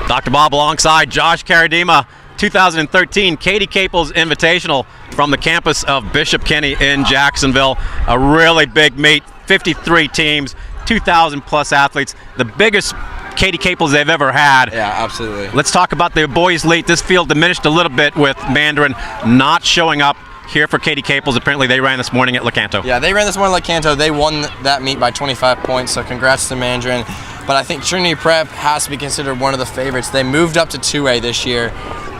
Dr. Bob alongside Josh Karadima, 2013 Katie Caples Invitational from the campus of Bishop Kenny in Jacksonville. A really big meet, 53 teams, 2,000 plus athletes, the biggest Katie Caples they've ever had. Yeah, absolutely. Let's talk about the boys late. This field diminished a little bit with Mandarin not showing up here for Katie Caples. Apparently they ran this morning at Lecanto. Yeah, they ran this morning at Lecanto. They won that meet by 25 points, so congrats to Mandarin. But I think Trinity Prep has to be considered one of the favorites. They moved up to 2A this year,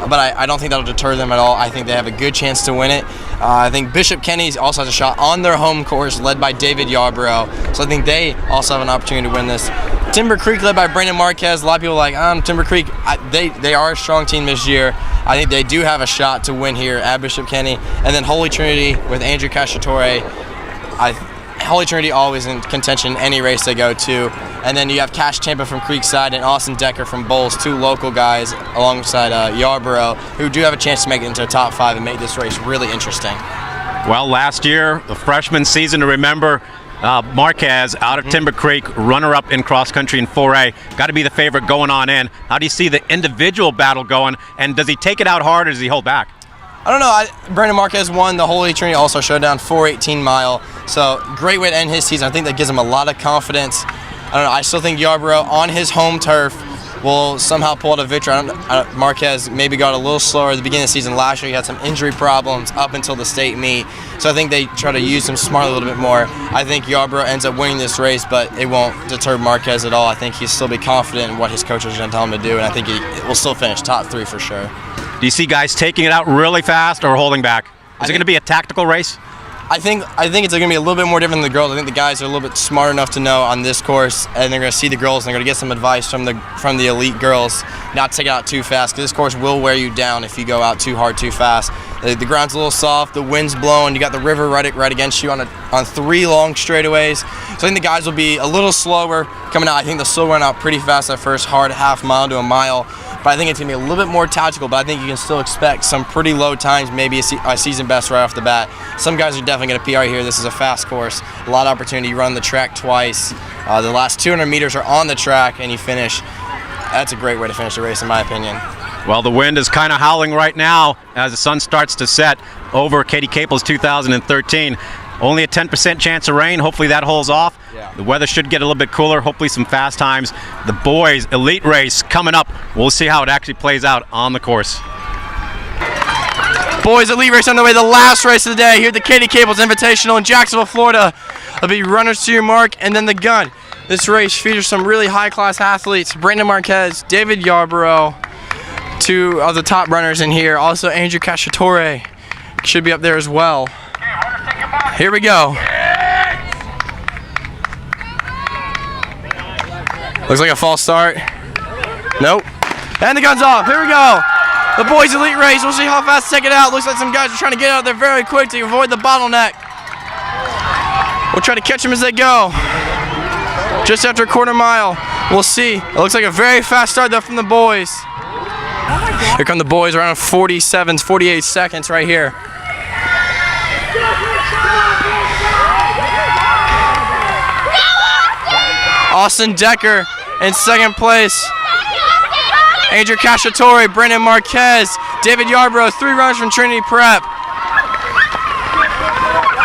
but I don't think that'll deter them at all. I think they have a good chance to win it. I think Bishop Kenny also has a shot on their home course, led by David Yarborough. So I think they also have an opportunity to win this. Timber Creek, led by Brandon Marquez. A lot of people are like, Timber Creek. They are a strong team this year. I think they do have a shot to win here at Bishop Kenny. And then Holy Trinity with Andrew Cacciatore. Holy Trinity always in contention any race they go to. And then you have Cash Tampa from Creekside and Austin Decker from Bowles, two local guys alongside Yarborough, who do have a chance to make it into the top 5 and make this race really interesting. Well, last year, the freshman season to remember, Marquez out of Timber Creek, runner-up in cross-country in 4A. Got to be the favorite going on in. How do you see the individual battle going, and does he take it out hard or does he hold back? I don't know. Brandon Marquez won the Holy Trinity All-Star Showdown 418 mile, so great way to end his season. I think that gives him a lot of confidence. I don't know. I still think Yarborough on his home turf will somehow pull out a victory. Marquez maybe got a little slower at the beginning of the season. Last year he had some injury problems up until the state meet, so I think they try to use him smartly a little bit more. I think Yarborough ends up winning this race, but it won't deter Marquez at all. I think he'll still be confident in what his coaches are going to tell him to do, and I think he will still finish top 3 for sure. Do you see guys taking it out really fast or holding back? Is it going to be a tactical race? I think it's going to be a little bit more different than the girls. I think the guys are a little bit smart enough to know on this course, and they're going to see the girls, and they're going to get some advice from the elite girls, not to take it out too fast, because this course will wear you down if you go out too hard, too fast. The ground's a little soft, the wind's blowing, you got the river right against you on 3 long straightaways. So I think the guys will be a little slower coming out. I think they'll still run out pretty fast that first hard half mile to a mile. But I think it's going to be a little bit more tactical, but I think you can still expect some pretty low times, maybe a season best right off the bat. Some guys are definitely going to PR here. This is a fast course, a lot of opportunity. You run the track twice. The last 200 meters are on the track, and you finish. That's a great way to finish the race, in my opinion. Well, the wind is kind of howling right now as the sun starts to set over Katie Caples 2013. Only a 10% chance of rain. Hopefully that holds off. Yeah. The weather should get a little bit cooler. Hopefully some fast times. The boys' elite race coming up. We'll see how it actually plays out on the course. Boys' elite race on the way. The last race of the day here at the Katie Caples Invitational in Jacksonville, Florida. It'll be runners to your mark and then the gun. This race features some really high-class athletes. Brandon Marquez, David Yarborough, 2 of the top runners in here. Also Andrew Cacciatore should be up there as well. Here we go. Looks like a false start. Nope. And the gun's off. Here we go. The boys' elite race. We'll see how fast they take it out. Looks like some guys are trying to get out there very quick to avoid the bottleneck. We'll try to catch them as they go. Just after a quarter mile. We'll see. It looks like a very fast start though from the boys. Here come the boys around 47, 48 seconds right here. Austin Decker in second place. Andrew Cacciatore, Brandon Marquez, David Yarborough, 3 runners from Trinity Prep.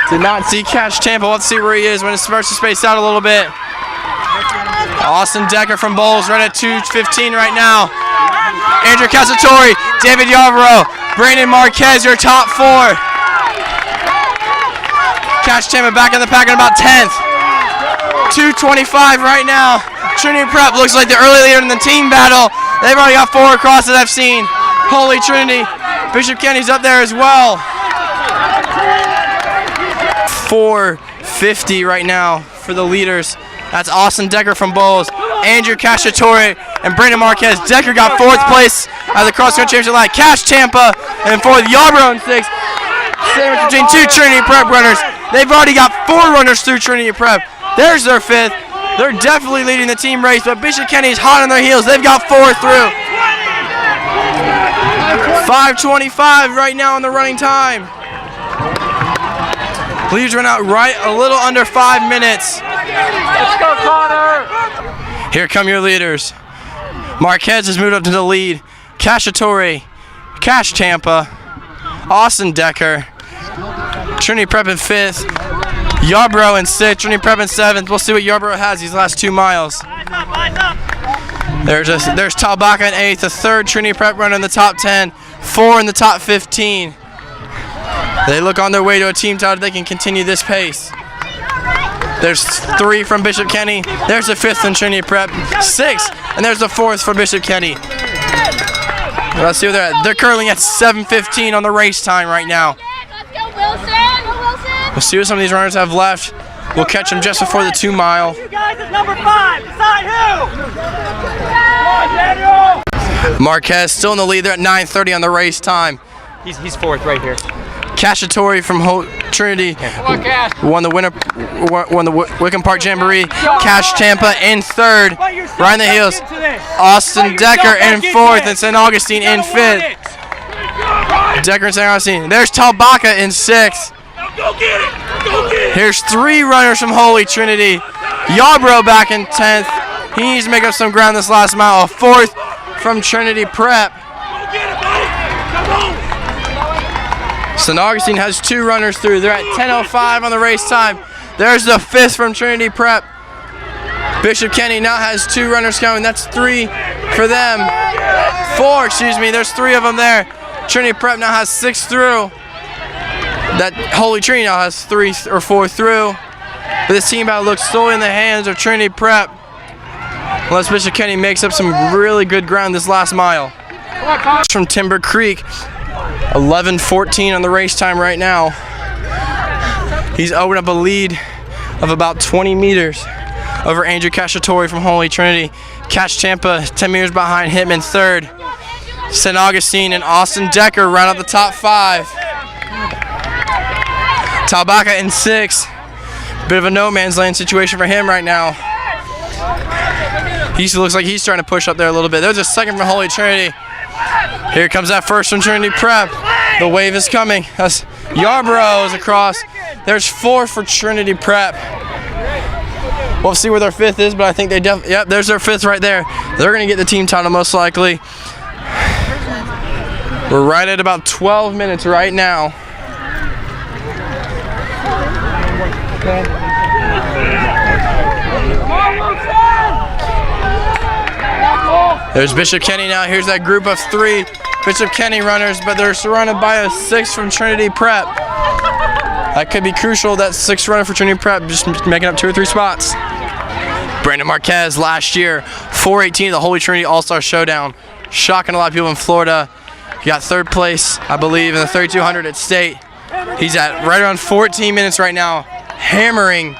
Did not see Cash Tampa. Let's see where he is when it starts to space out a little bit. Austin Decker from Bowles right at 2:15 right now. Andrew Cacciatore, David Yarborough, Brandon Marquez, your top 4. Cash Tampa back in the pack at about 10th. 2:25 right now. Trinity Prep looks like the early leader in the team battle. They've already got 4 across that I've seen. Holy Trinity. Bishop Kenny's up there as well. 4:50 right now for the leaders. That's Austin Decker from Bowles, Andrew Cacciatore, and Brandon Marquez. Decker got 4th place at the cross-country championship line. Cash Tampa and 4th. Yarborough in 6th. Sandwich between 2 Trinity Prep runners. They've already got 4 runners through Trinity Prep. There's their 5th. They're definitely leading the team race, but Bishop Kenny's hot on their heels. They've got 4 through. 5:25 right now in the running time. Leaders run out right a little under 5 minutes. Let's go, Connor. Here come your leaders. Marquez has moved up to the lead. Cacciatore, Cash Tampa, Austin Decker, Trinity Prep in 5th, Yarborough in 6th, Trinity Prep in 7th. We'll see what Yarborough has these last 2 miles. There's Talbaca in 8th, a 3rd Trinity Prep runner in the top 10, 4 in the top 15. They look on their way to a team title. They can continue this pace. There's 3 from Bishop Kenny. There's the 5th from Trinity Prep. 6, and there's the 4th from Bishop Kenny. Let's see where they're at. They're curling at 7:15 on the race time right now. We'll see what some of these runners have left. We'll catch them just before the 2 mile. You guys is number 5. Decide who. Marquez still in the lead. They're at 9:30 on the race time. He's 4th right here. Cacciatore from Trinity won the Wickham Park Jamboree. Cash Tampa in 3rd. Right in the heels. Austin Decker in 4th and St. Augustine in 5th. Decker and St. Augustine. There's Talbaca in 6th. Here's 3 runners from Holy Trinity. Yarborough back in 10th. He needs to make up some ground this last mile. A 4th from Trinity Prep. St. Augustine has 2 runners through. They're at 10:05 on the race time. There's the 5th from Trinity Prep. Bishop Kenny now has 2 runners coming. That's 3 for them. 4, excuse me. There's 3 of them there. Trinity Prep now has 6 through. That Holy Trinity now has 3 or 4 through. But this team battle looks solely in the hands of Trinity Prep. Unless Bishop Kenny makes up some really good ground this last mile. From Timber Creek. 11:14 on the race time right now. He's opened up a lead of about 20 meters over Andrew Cacciatore from Holy Trinity. Cash Tampa 10 meters behind him in 3rd. St. Augustine and Austin Decker round out the top 5. Talbaca in 6th. Bit of a no man's land situation for him right now. He looks like he's trying to push up there a little bit. There's a 2nd from Holy Trinity. Here comes that 1st from Trinity Prep. The wave is coming. That's Yarborough is across. There's 4 for Trinity Prep. We'll see where their 5th is, but I think they yep, there's their 5th right there. They're going to get the team title most likely. We're right at about 12 minutes right now. There's Bishop Kenny now. Here's that group of 3 Bishop Kenny runners, but they're surrounded by a 6 from Trinity Prep. That could be crucial. That 6th runner for Trinity Prep just making up 2 or 3 spots. Brandon Marquez last year, 4:18 the Holy Trinity All-Star Showdown. Shocking a lot of people in Florida. He got 3rd place, I believe, in the 3200 at state. He's at right around 14 minutes right now, hammering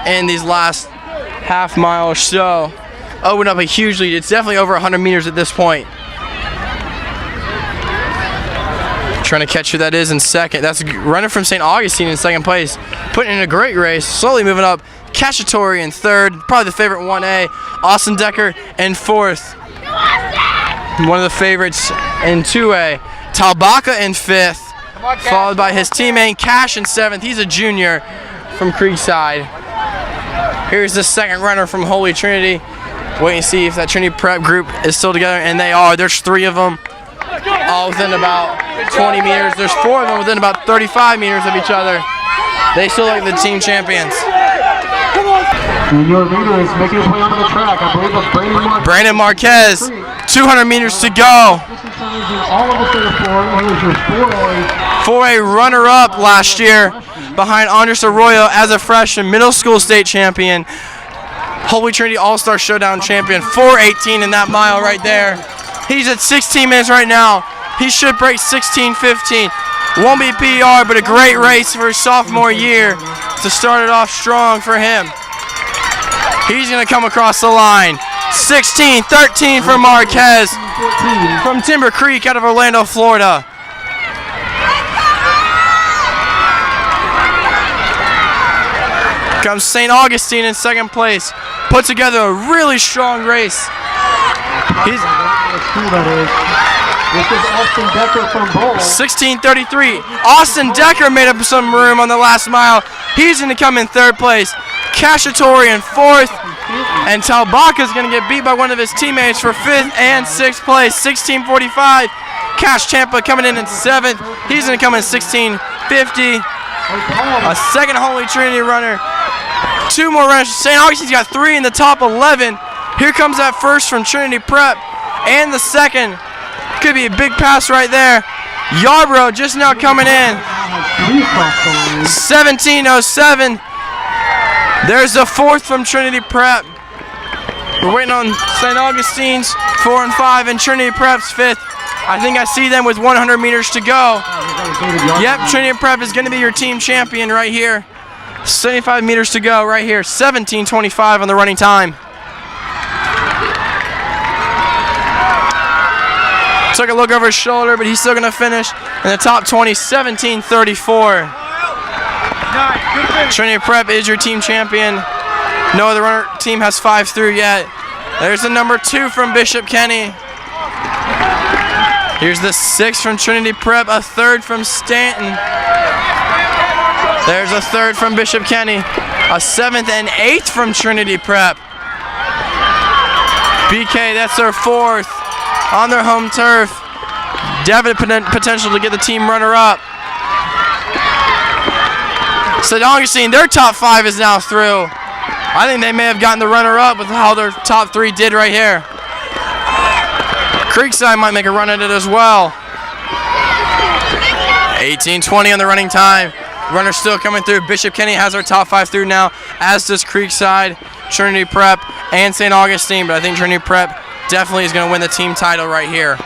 in these last half mile or so. Opened up a huge lead. It's definitely over 100 meters at this point. Trying to catch who that is in 2nd. That's runner from St. Augustine in 2nd place. Putting in a great race. Slowly moving up. Cacciatore in 3rd. Probably the favorite 1A. Austin Decker in 4th. One of the favorites in 2A. Talbaca in 5th. Followed by his teammate Cash in 7th. He's a junior from Creekside. Here's the 2nd runner from Holy Trinity. Wait and see if that Trinity Prep group is still together, and they are. There's 3 of them, all within about 20 meters. There's 4 of them within about 35 meters of each other. They still look like the team champions. And your leader is making his way onto the track. I believe it's Brandon Marquez, 200 meters to go. 4A runner-up last year behind Andres Arroyo as a freshman, middle school state champion. Holy Trinity All-Star Showdown champion, 4:18 in that mile right there. He's at 16 minutes right now. He should break 16:15. Won't be PR, but a great race for his sophomore year to start it off strong for him. He's going to come across the line. 16:13 for Marquez from Timber Creek out of Orlando, Florida. Comes St. Augustine in 2nd place. Put together a really strong race. He's 16:33. Austin Decker made up some room on the last mile. He's going to come in 3rd place. Cacciatore in 4th. And Talbaka's going to get beat by one of his teammates for 5th and 6th place. 16:45. Cash Champa coming in 7th. He's going to come in 16:50. A second Holy Trinity runner. 2 more runners. St. Augustine's got 3 in the top 11. Here comes that first from Trinity Prep. And the second. Could be a big pass right there. Yarborough just now coming in. 17:07. There's the 4th from Trinity Prep. We're waiting on St. Augustine's 4 and 5 and Trinity Prep's 5th. I think I see them with 100 meters to go. Yep, Trinity Prep is going to be your team champion right here. 75 meters to go right here. 17:25 on the running time. Took a look over his shoulder, but he's still going to finish in the top 20, 17:34. Trinity Prep is your team champion. No other runner team has 5 through yet. There's the number 2 from Bishop Kenny. Here's the 6th from Trinity Prep, a 3rd from Stanton. There's a 3rd from Bishop Kenny, a 7th and 8th from Trinity Prep. BK, that's their 4th on their home turf. Definite potential to get the team runner-up. St. Augustine, their top 5 is now through. I think they may have gotten the runner-up with how their top 3 did right here. Creekside might make a run at it as well. 18:20 on the running time. Runner still coming through. Bishop Kenny has our top 5 through now, as does Creekside, Trinity Prep, and St. Augustine. But I think Trinity Prep definitely is going to win the team title right here.